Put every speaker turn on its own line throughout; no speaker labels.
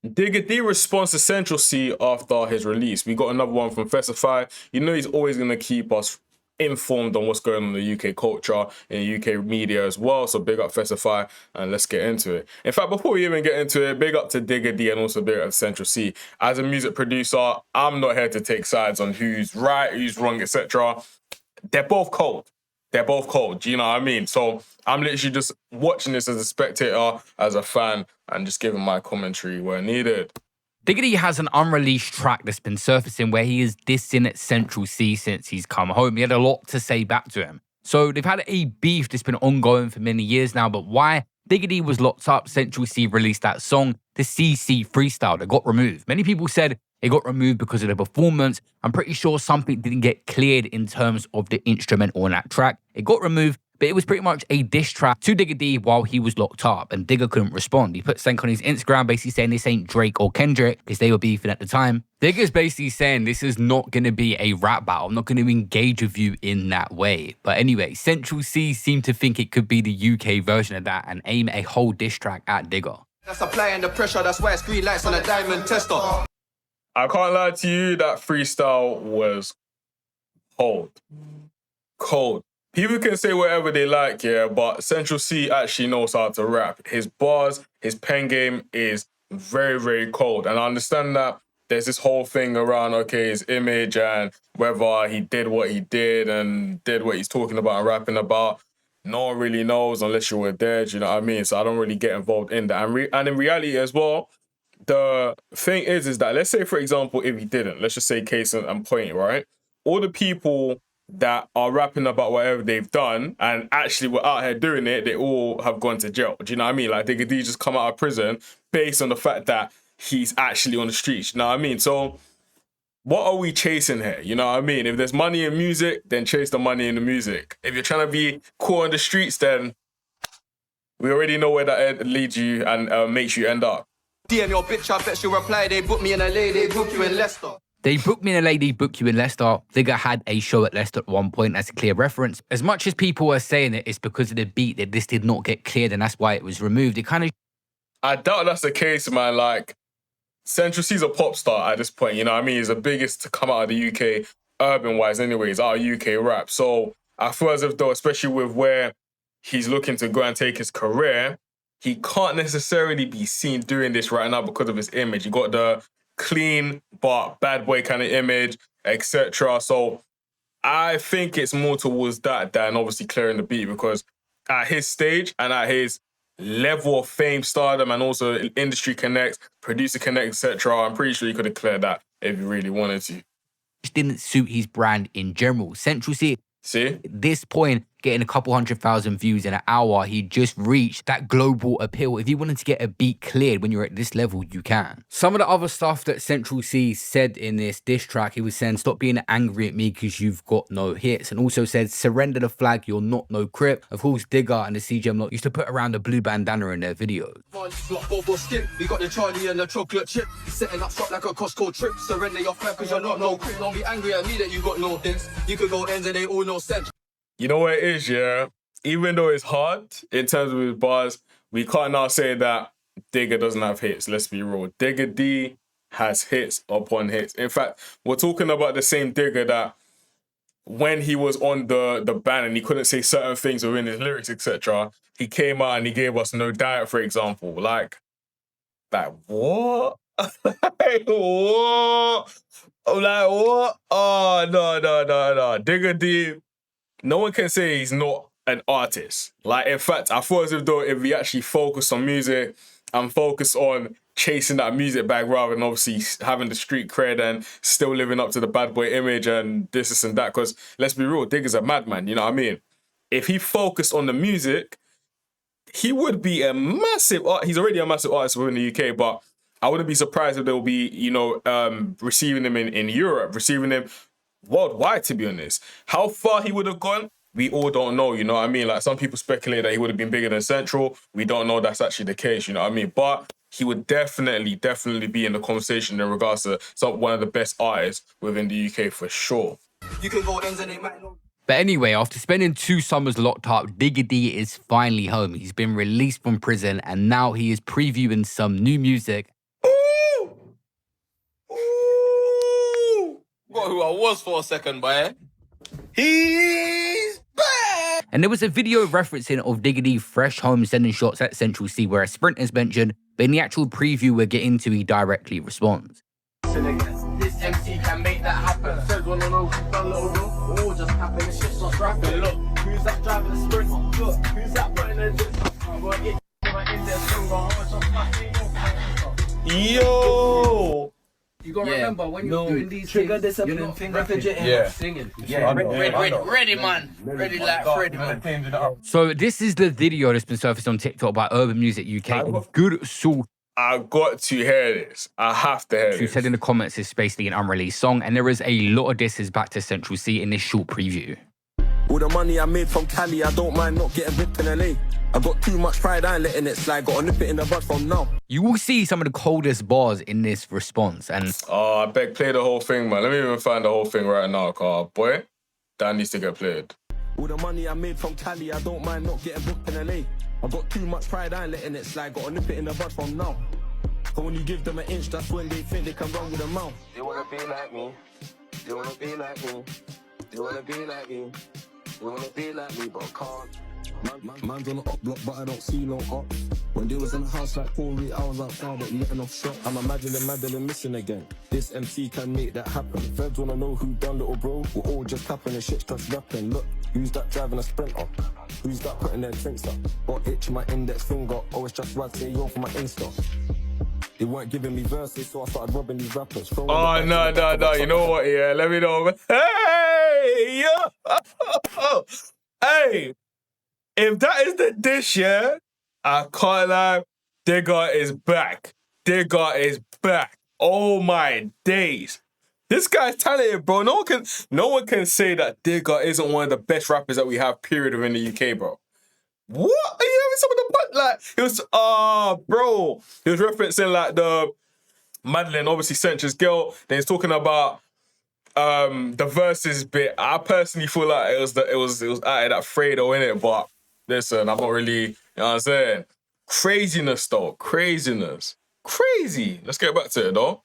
Digga D responds to Central C after his release. We got another one from Festify. You know he's always going to keep us informed on what's going on in the UK culture, in the UK media as well. So big up Festify and let's get into it. In fact, before we even get into it, big up to Digga D and also big up to Central C. As a music producer, I'm not here to take sides on who's right, who's wrong, etc. They're both cold. They're both cold. Do you know what I mean? So I'm literally just watching this as a spectator, as a fan, and just giving my commentary where needed.
Digga D has an unreleased track that's been surfacing where he is dissing Central C since he's come home. He had a lot to say back to him. So they've had a beef that's been ongoing for many years now, but why? Digga D was locked up, Central C released that song, the CC freestyle, that got removed. Many people said it got removed because of the performance. I'm pretty sure something didn't get cleared in terms of the instrumental on that track. It got removed, but it was pretty much a diss track to Digga D while he was locked up, and Digga couldn't respond. He put something on his Instagram basically saying this ain't Drake or Kendrick because they were beefing at the time. Digga's basically saying this is not going to be a rap battle. I'm not going to engage with you in that way. But anyway, Central C seemed to think it could be the UK version of that and aim a whole diss track at Digga.
That's applying the pressure, that's why it's green lights on a diamond tester.
I can't lie to you, that freestyle was cold. Cold. People can say whatever they like, yeah, but Central C actually knows how to rap. His bars, his pen game is very, very cold. And I understand that there's this whole thing around, okay, his image and whether he did what he did and did what he's talking about and rapping about. No one really knows unless you were there, do you know what I mean? So I don't really get involved in that. And in reality as well, the thing is that, let's say, for example, if he didn't, let's just say case and point, right? All the people that are rapping about whatever they've done and actually were out here doing it, they all have gone to jail. Do you know what I mean? Like, Digga D just come out of prison based on the fact that he's actually on the streets. You know what I mean? So what are we chasing here? You know what I mean? If there's money in music, then chase the money in the music. If you're trying to be cool on the streets, then we already know where that leads you and makes you end up.
DM your bitch, I bet she'll reply. They book me in LA, they book you in Leicester.
They booked me in LA, they booked you in Leicester. Digga had a show at Leicester at one point, that's a clear reference. As much as people are saying it's because of the beat that this did not get cleared and that's why it was removed. It kind of...
I doubt that's the case, man. Like, Central C's a pop star at this point, you know what I mean? He's the biggest to come out of the UK, urban-wise anyways, out of UK rap. So I feel as if though, especially with where he's looking to go and take his career, he can't necessarily be seen doing this right now because of his image. You got the clean but bad boy kind of image, etc. So I think it's more towards that than obviously clearing the beat, because at his stage and at his level of fame, stardom, and also industry connects, producer connects, etc., I'm pretty sure he could have cleared that if he really wanted to.
Just didn't suit his brand in general. Central C,
see?
At this point, getting a couple 100,000 views in an hour, he just reached that global appeal. If you wanted to get a beat cleared when you're at this level, you can. Some of the other stuff that Central C said in this diss track, he was saying, stop being angry at me because you've got no hits. And also said, surrender the flag, you're not no crip. Of course, Digga and the CGM lot used to put around a blue bandana in their videos.
We got the Charlie and the chocolate chip. Setting up shop like a Costco trip. Surrender your flag because you're not no crip. Don't be angry at me that you got no hits. You could go ends and they all know sense.
You know what it is, yeah? Even though it's hard in terms of his bars, we can't now say that Digga doesn't have hits. Let's be real. Digga D has hits upon hits. In fact, we're talking about the same Digga that when he was on the ban and he couldn't say certain things within his lyrics, etc., he came out and he gave us No Diet, for example. Like what? Like, what? Like, what? Oh, no. Digga D, no one can say he's not an artist. Like, in fact, I feel as if though if he actually focused on music and focused on chasing that music bag rather than obviously having the street cred and still living up to the bad boy image and this and that, because let's be real, Digga's a madman, you know what I mean? If he focused on the music, he would be a massive art. He's already a massive artist within the UK, but I wouldn't be surprised if there will be, you know, receiving him in Europe, receiving him worldwide, to be honest. How far he would have gone, we all don't know, you know what I mean? Like, some people speculate that he would have been bigger than Central. We don't know that's actually the case, you know what I mean? But he would definitely be in the conversation in regards to one of the best artists within the UK for sure.
You can go ends and they might know.
But anyway, after spending 2 summers locked up, Digga D is finally home. He's been released from prison and now he is previewing some new music.
Forgot who I was for a second, boy. He's back.
And there was a video referencing of Digga D fresh home sending shots at Central C where a sprint is mentioned, but in the actual preview we're getting to, he directly responds.
This MC can make that happen. Said wanna know who's done little bro. It all just happened. It's just not rapping. Look, who's that driving the sprint? Look, who's that putting the
Yo!
You gotta remember when you're doing these
trigger
things,
this
you're not
repetition.
Yeah.
singing.
ready, man. Ready like Freddy, man.
So this is the video that's been surfaced on TikTok by Urban Music UK. Good Soul,
I got to hear this. I have to hear
who
this.
said in the comments it's basically an unreleased song, and there is a lot of disses back to Central C in this short preview.
All the money I made from Cali, I don't mind not getting ripped in LA. I got too much pride, I ain't letting it slide. Gotta nip it in the bud from now.
You will see some of the coldest bars in this response, and
Oh, I beg, play the whole thing, man. Let me even find the whole thing right now, car. Boy, that needs to get played.
All the money I made from Cali, I don't mind not getting booked in LA. I got too much pride, I ain't letting it slide. Gotta nip it in the bud from now. But when you give them an inch, that's when they think they can run with a mouth. They wanna be like me. They wanna be like me. They wanna be like me. They wanna be like me, but can't. Man's on the up block, but I don't see no up. When they was in the house like 4 hours outside, but letting off shot. I'm imagining Madeline missing again. This MC can make that happen. Feds wanna know who done little bro. We're all just tapping and shit's just rapping. Look, who's that driving a Sprinter? Who's that putting their drinks up? Got itch my index finger. Oh, it's just right say yo for my Insta. They weren't giving me verses, so I started robbing these rappers.
Oh, no. You know what? Yeah, let me know. Hey, yo. Hey, if that is the dish, yeah, I can't lie. Digga is back. Digga is back. Oh my days. This guy's talented, bro. No one can say that Digga isn't one of the best rappers that we have, period, within the UK, bro. What? Are you having some of the like? It was bro. He was referencing like the Madeline, obviously Centra's girl. Then he's talking about the verses bit. I personally feel like it was out of that Fredo in it, but listen, I'm not really, you know what I'm saying? Craziness though. Craziness. Crazy. Let's get back to it though.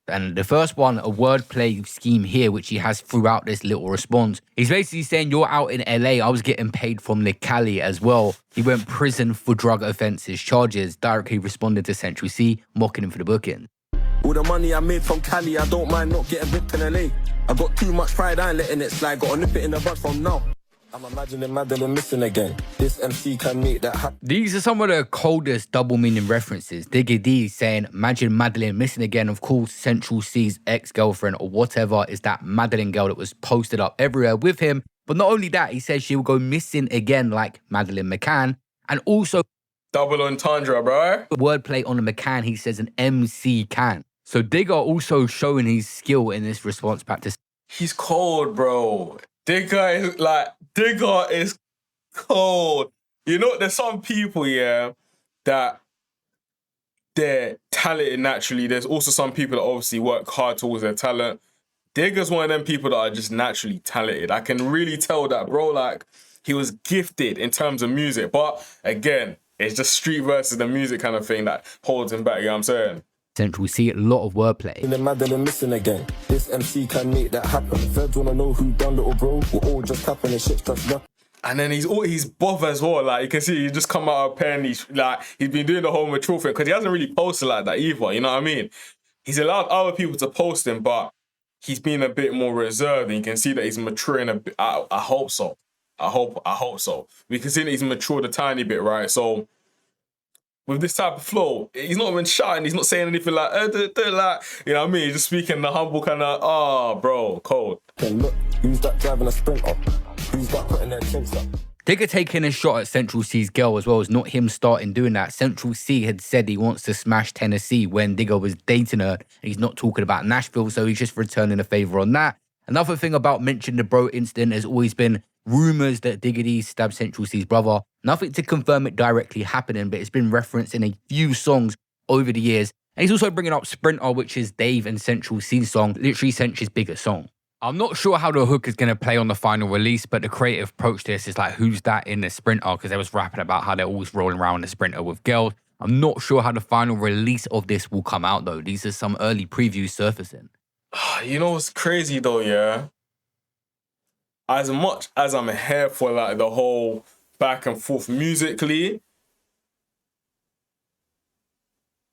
And the first one, a wordplay scheme here, which he has throughout this little response. He's basically saying, you're out in LA, I was getting paid from the Cali as well. He went prison for drug offences charges, directly responded to Central C, mocking him for the booking.
All the money I made from Cali, I don't mind not getting ripped in LA. I got too much pride, I ain't letting it slide. Gotta nip it in the bud from now. I'm imagining Madeline missing again. This MC can make that happen.
These are some of the coldest double meaning references. Digga D saying, imagine Madeline missing again. Of course, Central C's ex-girlfriend or whatever is that Madeline girl that was posted up everywhere with him. But not only that, he says she will go missing again like Madeline McCann. And also,
double entendre, bro.
Wordplay on the McCann, he says an MC can. So Digga also showing his skill in this response back to...
He's cold, bro. Digga is cold. You know, there's some people, yeah, that they're talented naturally. There's also some people that obviously work hard towards their talent. Digga's one of them people that are just naturally talented. I can really tell that, bro, like, he was gifted in terms of music. But again, it's just street versus the music kind of thing that holds him back, you know what I'm saying?
Central, we see a lot of wordplay.
And then Madeline missing again. This MC can make that happen. Feds wanna know who done little bro. We're all just tapping and shit's just rapping.
And then he's buff as well. Like, you can see he just come out of pen. He's been doing the whole mature thing because he hasn't really posted like that either. You know what I mean? He's allowed other people to post him, but he's been a bit more reserved. And you can see that he's maturing a bit. I hope so. I hope so. We can see that he's matured a tiny bit, right? So with this type of flow, he's not even shouting. He's not saying anything like, like, you know what I mean? He's just speaking the humble kind of, bro, cold.
Then look, who's that driving a Sprinter? Who's that putting their drinks up?
Digga taking a shot at Central C's girl as well as not him starting doing that. Central C had said he wants to smash Tennessee when Digga was dating her. He's not talking about Nashville, so he's just returning a favour on that. Another thing about mentioning the bro incident has always been rumours that Digga D stabbed Central C's brother. Nothing to confirm it directly happening, but it's been referenced in a few songs over the years. And he's also bringing up Sprinter, which is Dave and Central C's song, literally Central's biggest song. I'm not sure how the hook is going to play on the final release, but the creative approach to this is like, who's that in the Sprinter? Because they was rapping about how they're always rolling around the Sprinter with girls. I'm not sure how the final release of this will come out, though. These are some early previews surfacing.
You know what's crazy though, yeah? As much as I'm here for like the whole back and forth musically,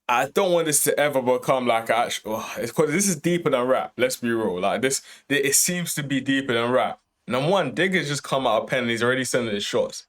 I don't want this to ever become like actual. It's because this is deeper than rap. Let's be real. Like this, it seems to be deeper than rap. Number one, Digga's just come out of pen and he's already sending his shots.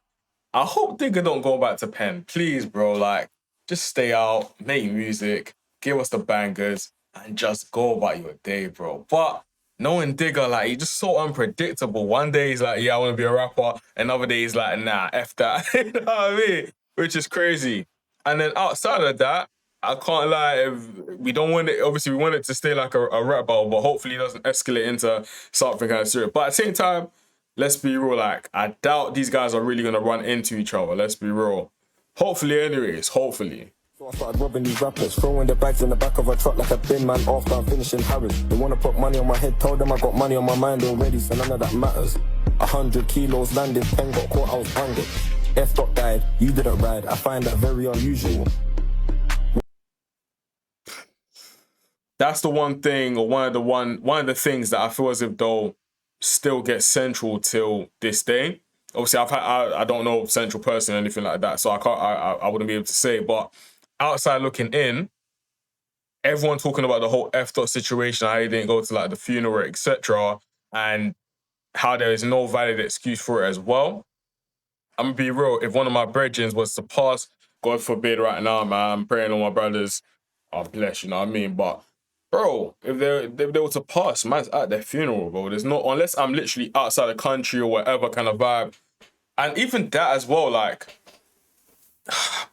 I hope Digga don't go back to pen. Please, bro. Like, just stay out, make music, give us the bangers, and just go about your day, bro. But knowing Digga, like, he's just so unpredictable. One day he's like, yeah, I want to be a rapper. Another day he's like, nah, F that. You know what I mean? Which is crazy. And then outside of that, I can't lie, if we don't want it, obviously we want it to stay like a rap battle, but hopefully it doesn't escalate into something kind of serious. But at the same time, let's be real, like, I doubt these guys are really going to run into each other, let's be real. Hopefully anyways, hopefully.
So I started robbing these rappers, throwing the bags in the back of a truck like a bin man after I'm finishing Harris. They wanna put money on my head, told them I got money on my mind already, so none of that matters. 100 kilos landed, pen got caught, I was banging. F dot died, you didn't ride, I find that very unusual.
That's the one thing, or one of the things that I feel as if though still get central till this day. Obviously, I don't know central person or anything like that, so I wouldn't be able to say. But outside looking in, everyone talking about the whole F dot situation, how he didn't go to like the funeral, etc., and how there is no valid excuse for it as well. I'm gonna be real. If one of my brethren was to pass, God forbid, right now, man, I'm praying on my brothers. Oh, bless, you know what I mean? But bro, if they were to pass, man's at their funeral, bro. There's no, unless I'm literally outside the country or whatever kind of vibe. And even that as well, like,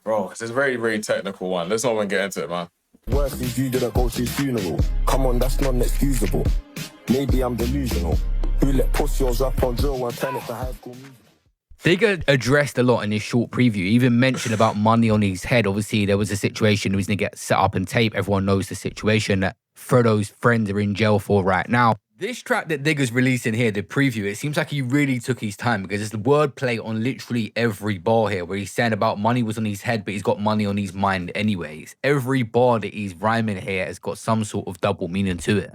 bro, it's a very, very technical one. Let's not even get into it, man.
Worse if you didn't go to his funeral. Come on, that's not excusable. Maybe I'm delusional. Who let pussies rap on drill and turn it to high school music?
Digga addressed a lot in his short preview. He even mentioned about money on his head. Obviously, there was a situation he was going to get set up and tape. Everyone knows the situation that Frodo's friends are in jail for right now. This track that Digga's releasing here, the preview, it seems like he really took his time because there's wordplay on literally every bar here where he's saying about money was on his head, but he's got money on his mind anyways. Every bar that he's rhyming here has got some sort of double meaning to it.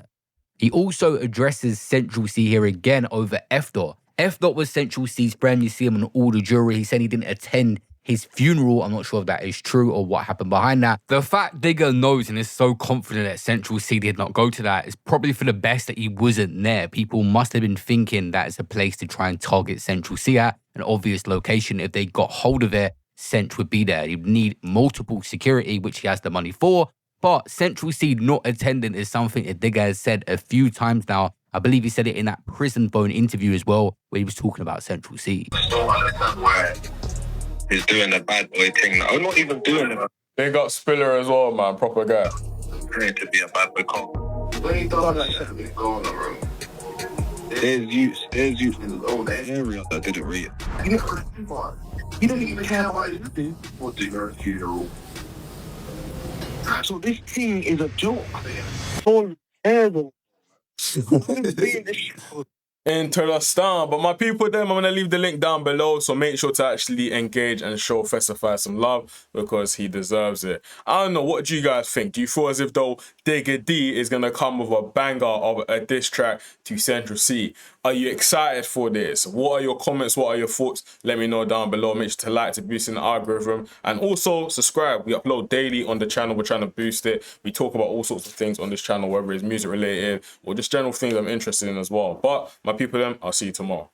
He also addresses Central C here again over F Dot. F Dot was Central C's friend. You see him on all the jury. He said he didn't attend his funeral. I'm not sure if that is true or what happened behind that. The fact Digga knows and is so confident that Central C did not go to that is probably for the best that he wasn't there. People must have been thinking that it's a place to try and target Central C at, an obvious location. If they got hold of it, Central would be there. He'd need multiple security, which he has the money for. But Central C not attending is something that Digga has said a few times now. I believe he said it in that Prison Phone interview as well, where he was talking about Central C.
I don't understand why he's doing the bad boy thing. I'm not even doing it.
They got Spiller as well, man. Proper guy.
I'm trying to be a bad boy cop.
When he does like that, we go on the room.
There's youths in the old area that didn't read.
You don't even care about it.
What do you funeral? So this thing is a joke. So terrible.
Interesting. But my people, them, I'm going to leave the link down below, so make sure to actually engage and show Festify some love because he deserves it. I don't know, what do you guys think? Do you feel as if though Digga D is going to come with a banger of a diss track to Central C? Are you excited for this? What are your comments? What are your thoughts? Let me know down below. Make sure to like to boost in the algorithm, and also subscribe. We upload daily on the channel. We're trying to boost it. We talk about all sorts of things on this channel, whether it's music related or just general things I'm interested in as well. But my people, I'll see you tomorrow.